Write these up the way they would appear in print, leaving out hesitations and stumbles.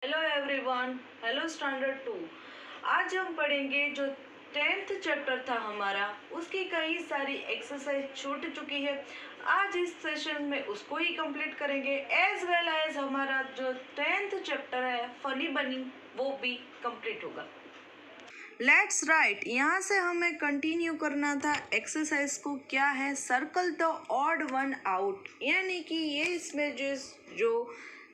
Hello everyone, hello standard 2। आज हम पढ़ेंगे जो 10th चैप्टर था हमारा, उसकी कई सारी एक्सरसाइज छूट चुकी है। आज इस सेशन में उसको ही कंप्लीट करेंगे, एज वेल एज हमारा जो 10th चैप्टर है फनी बनी वो भी कंप्लीट होगा। लेट्स राइट, यहाँ से हमें कंटिन्यू करना था एक्सरसाइज को। क्या है? Circle the odd one out, यानी कि ये इसमें जो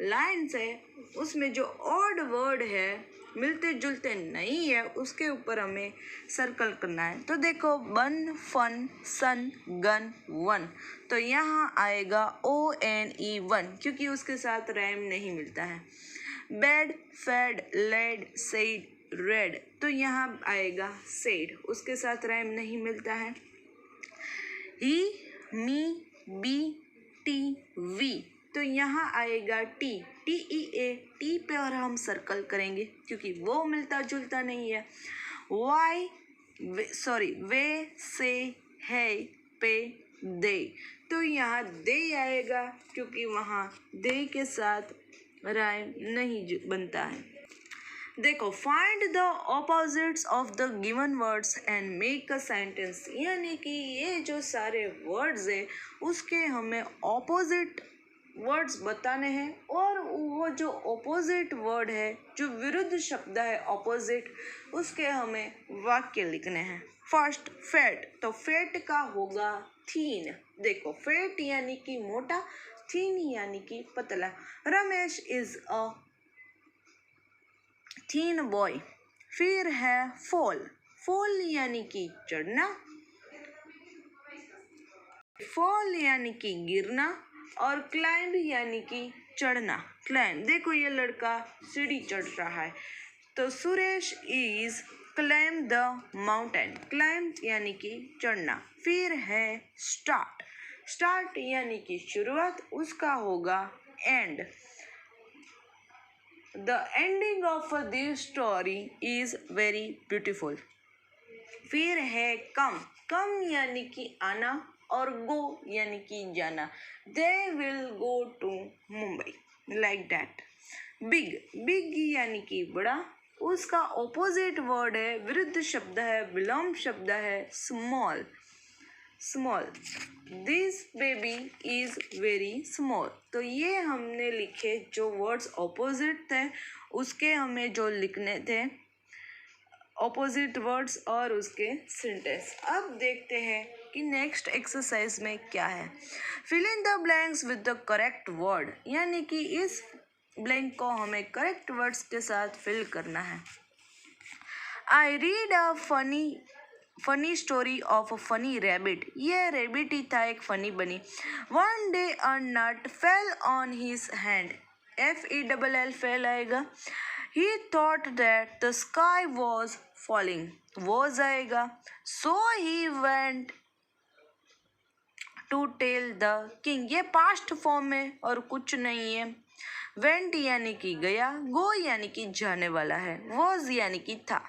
लाइन्स है उसमें जो ऑड वर्ड है, मिलते जुलते नहीं है, उसके ऊपर हमें सर्कल करना है। तो देखो, बन, फन, सन, गन, वन, तो यहाँ आएगा ONE वन, क्योंकि उसके साथ रैम नहीं मिलता है। Bed, fed, led, said, red, तो यहाँ आएगा सेड, उसके साथ रैम नहीं मिलता है। ही, मी, बी, टी, वी, तो यहाँ आएगा टी, TEA, टी पे और हम सर्कल करेंगे क्योंकि वो मिलता जुलता नहीं है। वाई, वे, से, है, पे, दे, तो यहाँ दे आएगा क्योंकि वहाँ दे के साथ राइम नहीं बनता है। देखो, find the opposites of the given words and make a sentence, यानी कि ये जो सारे वर्ड्स है उसके हमें ऑपोजिट वर्ड्स बताने हैं, और वो जो ऑपोजिट वर्ड है, जो विरुद्ध शब्द है ऑपोजिट, उसके हमें वाक्य लिखने हैं। फर्स्ट, फैट, तो फैट का होगा थीन। देखो, फैट यानी कि मोटा, थीन यानी कि पतला। Ramesh is a thin boy. फिर है फॉल, फॉल यानी कि चढ़ना, फॉल यानी कि गिरना, और क्लाइंब यानी कि चढ़ना। क्लाइंब, देखो ये लड़का सीढ़ी चढ़ रहा है, तो Suresh is climb the mountain. Climb यानी कि चढ़ना। फिर है स्टार्ट, स्टार्ट यानी कि शुरुआत, उसका होगा and. The ending of this story is very beautiful. फिर है कम, कम यानी कि आना, और गो यानी कि जाना। They will go to Mumbai, like that. Big, big यानी कि बड़ा, उसका ऑपोजिट वर्ड है, विरुद्ध शब्द है, विलोम शब्द है, small. Small, this baby is very small, तो ये हमने लिखे जो वर्ड्स ऑपोजिट थे, उसके हमें जो लिखने थे ऑपोजिट वर्ड्स और उसके सेंटेंस। अब देखते हैं कि नेक्स्ट एक्सरसाइज में क्या है। Fill in the blanks with the correct word, यानी कि इस ब्लैंक को हमें करेक्ट वर्ड्स के साथ फिल करना है। I read a funny story of a funny rabbit, ये रैबिट ही था एक funny bunny. One day a nut fell on his hand, FELL fell आएगा। He thought that the sky was falling, was आएगा। So he went to tell the king, ये past form में और कुछ नहीं है। वेंट यानी कि गया, गो यानी कि जाने वाला है, वॉज यानी कि था।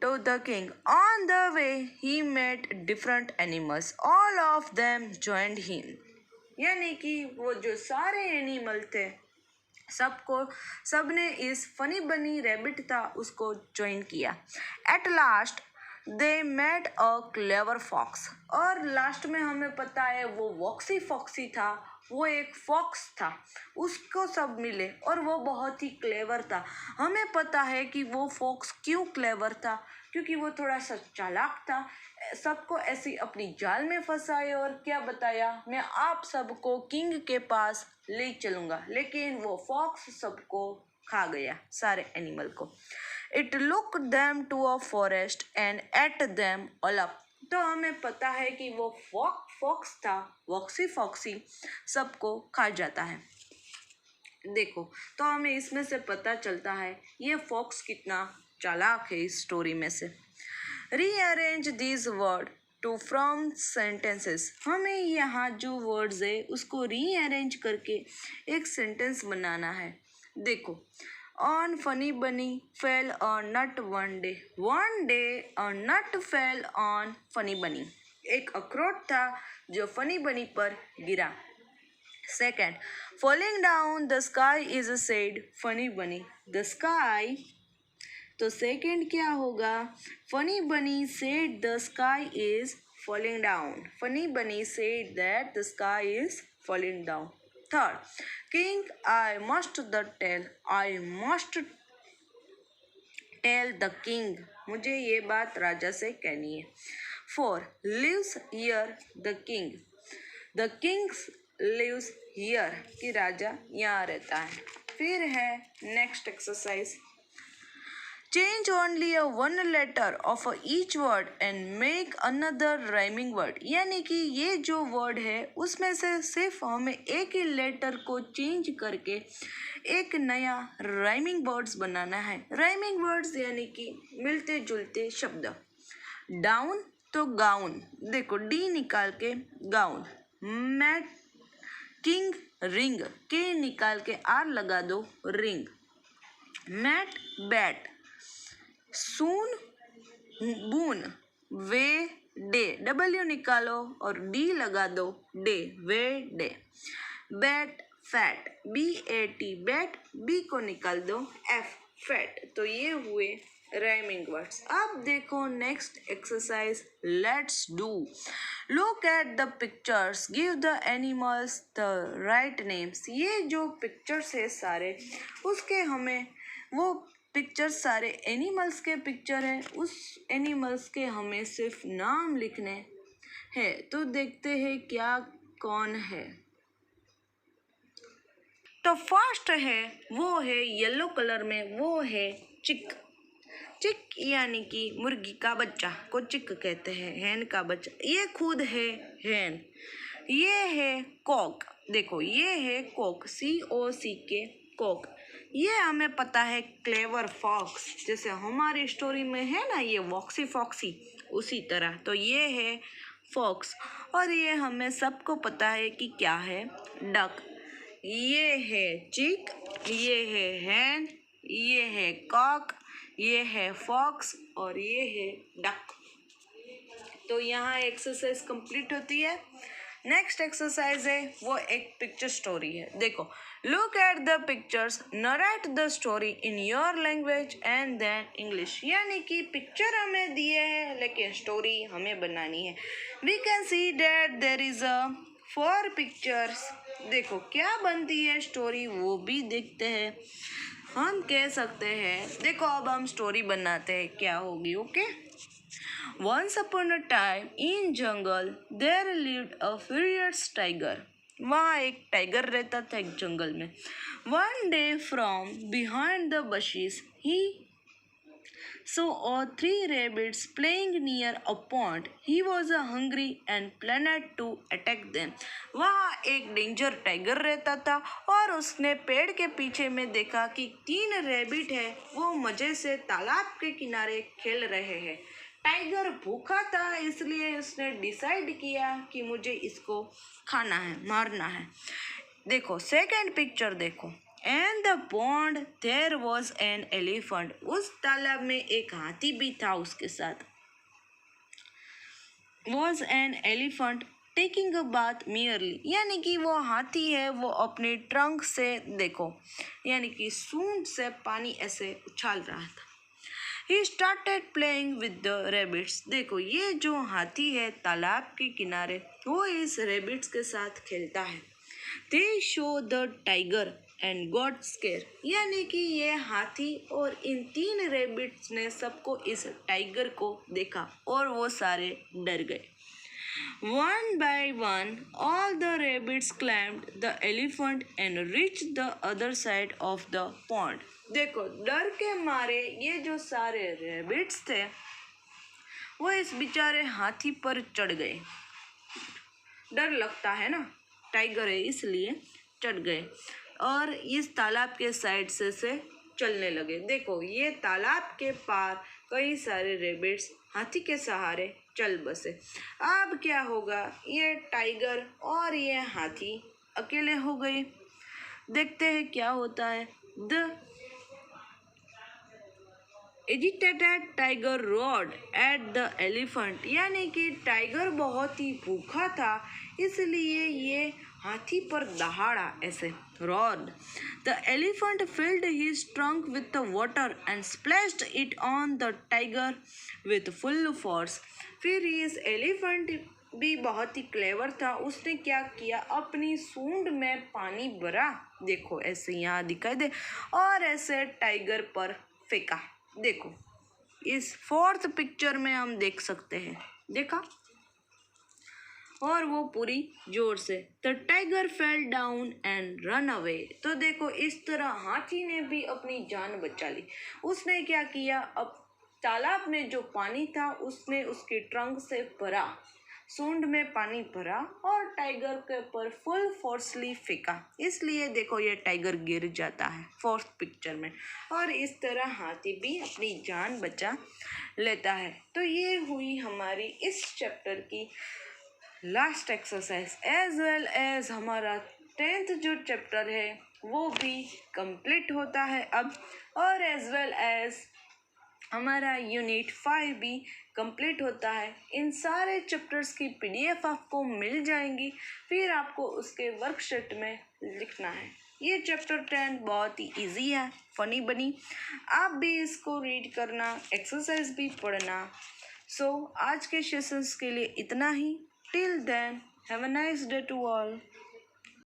To the king. On the way, he met different animals. All of them joined him. यानी कि वो जो सारे एनिमल थे, सबने इस फनी बनी रैबिट था उसको ज्वाइन किया। At last they met a clever fox, और लास्ट में हमें पता है वो वॉक्सी फॉक्सी था, वो एक फॉक्स था, उसको सब मिले और वो बहुत ही क्लेवर था। हमें पता है कि वो फॉक्स क्यों क्लेवर था, क्योंकि वो थोड़ा सा चालाक था, सबको ऐसी अपनी जाल में फंसाए और क्या बताया, मैं आप सबको किंग के पास ले चलूँगा, लेकिन वो फॉक्स सबको खा गया, सारे एनिमल को। It look them to a forest and ate them all up, तो हमें पता है कि वो फॉक्स था, वॉक्सी फॉक्सी सबको खा जाता है। देखो, तो हमें इसमें से पता चलता है ये फॉक्स कितना चालाक है इस स्टोरी में से। Rearrange this word to from sentences, हमें यहाँ जो वर्ड्स है उसको रीअरेंज करके एक सेंटेंस बनाना है। देखो, on funny bunny fell on nut one day a nut fell on funny bunny, एक अखरोट था जो फनी बनी पर गिरा। Second, falling down the sky is said funny bunny. The sky, तो सेकंड क्या होगा? Funny bunny said the sky is falling down. Funny bunny said that the sky is falling down. Third, king I must tell the king. मुझे ये बात राजा से कहनी है. Four, lives here the king. The kings lives here, कि राजा यहाँ रहता है. फिर है next exercise. Change only a one letter of each word and make another rhyming word. यानी कि ये जो वर्ड है उसमें से सिर्फ हमें एक ही लेटर को चेंज करके एक नया राइमिंग वर्ड्स बनाना है. राइमिंग वर्ड्स यानी कि मिलते जुलते शब्द. डाउन तो गाउन, देखो डी निकाल के गाउन. मैट किंग रिंग, के निकाल के आर लगा दो ring. Mat bat. Soon boon. Way day, W निकालो और डी लगा दो day, way day. Bat fat, BAT bat, B को निकाल दो F फैट. तो ये हुए राइमिंग वर्ड्स. अब देखो next exercise. Let's do. Look at the pictures, give the animals the right names. ये जो पिक्चर्स है सारे, उसके हमें वो पिक्चर्स सारे एनिमल्स के पिक्चर है, उस एनिमल्स के हमें सिर्फ नाम लिखने हैं. तो देखते हैं क्या कौन है. तो फर्स्ट है, वो है येलो कलर में, वो है चिक. चिक यानी कि मुर्गी का बच्चा को चिक कहते हैं, हैन का बच्चा. ये खुद है हैन. ये है कॉक, देखो ये है कॉक, COCK कॉक. ये हमें पता है क्लेवर फॉक्स, जैसे हमारी स्टोरी में है ना ये वॉक्सी फॉक्सी, उसी तरह. तो ये है फॉक्स. और ये हमें सबको पता है कि क्या है, डक. ये है चिक, ये है हैन, ये है कॉक, ये है फॉक्स और ये है डक. तो यहाँ एक्सरसाइज कंप्लीट होती है. नेक्स्ट एक्सरसाइज है वो एक पिक्चर स्टोरी है. देखो, look at the pictures, narrate the story in your language and then English. यानी कि पिक्चर हमें दिए हैं लेकिन स्टोरी हमें बनानी है. We can see that there is a 4 pictures. देखो क्या बनती है स्टोरी वो भी देखते हैं. हम कह सकते हैं, देखो अब हम स्टोरी बनाते हैं क्या होगी. Okay. Once upon a time in jungle there lived a furious tiger. वहाँ एक टाइगर रहता था एक जंगल में. One day from behind the bushes he saw 3 rabbits playing near a pond. He was hungry and planned to attack them. वहाँ एक danger tiger रहता था और उसने पेड़ के पीछे में देखा कि 3 रैबिट है, वो मजे से तालाब के किनारे खेल रहे हैं. टाइगर भूखा था, इसलिए उसने डिसाइड किया कि मुझे इसको खाना है, मारना है. देखो सेकंड पिक्चर देखो. And the pond there was an elephant. उस तालाब में एक हाथी भी था उसके साथ. Was an elephant taking a bath merely. यानी कि वो हाथी है, वो अपने ट्रंक से, देखो यानी कि सूंड से पानी ऐसे उछाल रहा था. He started playing with the rabbits. देखो ये जो हाथी है तालाब के किनारे, वो इस रैबिट्स के साथ खेलता है. They show the tiger and got scared. यानी कि ये हाथी और इन 3 रैबिट्स ने सबको इस टाइगर को देखा और वो सारे डर गए. One by one, all the rabbits climbed the elephant and reached the other side of the pond. देखो डर के मारे ये जो सारे रैबिट्स थे वो इस बेचारे हाथी पर चढ़ गए. डर लगता है ना, टाइगर है इसलिए चढ़ गए और इस तालाब के साइड से चलने लगे. देखो ये तालाब के पार कई सारे रैबिट्स हाथी के सहारे चल बसे. अब क्या होगा, ये टाइगर और ये हाथी अकेले हो गए. देखते हैं क्या होता है. The agitated tiger road at the elephant. यानी कि टाइगर बहुत ही भूखा था, इसलिए ये हाथी पर दहाड़ा ऐसे roared. The elephant filled his trunk with the water and splashed it on the tiger with full force. फिर इस एलिफेंट भी बहुत ही क्लेवर था। उसने क्या किया, अपनी सूंड में पानी भरा, देखो ऐसे यहाँ दिखाई दे, और ऐसे टाइगर पर फेंका। देखो इस फोर्थ पिक्चर में हम देख सकते हैं, देखा, और वो पूरी जोर से। The tiger fell down and run away. तो देखो इस तरह हाथी ने भी अपनी जान बचा ली। उसने क्या किया, अब तालाब में जो पानी था उसने उसके ट्रंक से भरा, सूंड में पानी भरा और टाइगर के ऊपर फुल फोर्सली फेंका। इसलिए देखो ये टाइगर गिर जाता है फोर्थ पिक्चर में, और इस तरह हाथी भी अपनी जान बचा लेता है। तो ये हुई हमारी इस चैप्टर की last exercise, as well as हमारा 10th जो चैप्टर है वो भी कंप्लीट होता है अब, और एज वेल एज हमारा यूनिट 5 भी कंप्लीट होता है। इन सारे चैप्टर्स की पीडीएफ आपको मिल जाएंगी, फिर आपको उसके वर्कशीट में लिखना है। ये चैप्टर 10 बहुत ही इजी है, फनी बनी, आप भी इसको रीड करना, एक्सरसाइज भी पढ़ना। सो आज के सेशंस के लिए इतना ही। Till then have a nice day to all.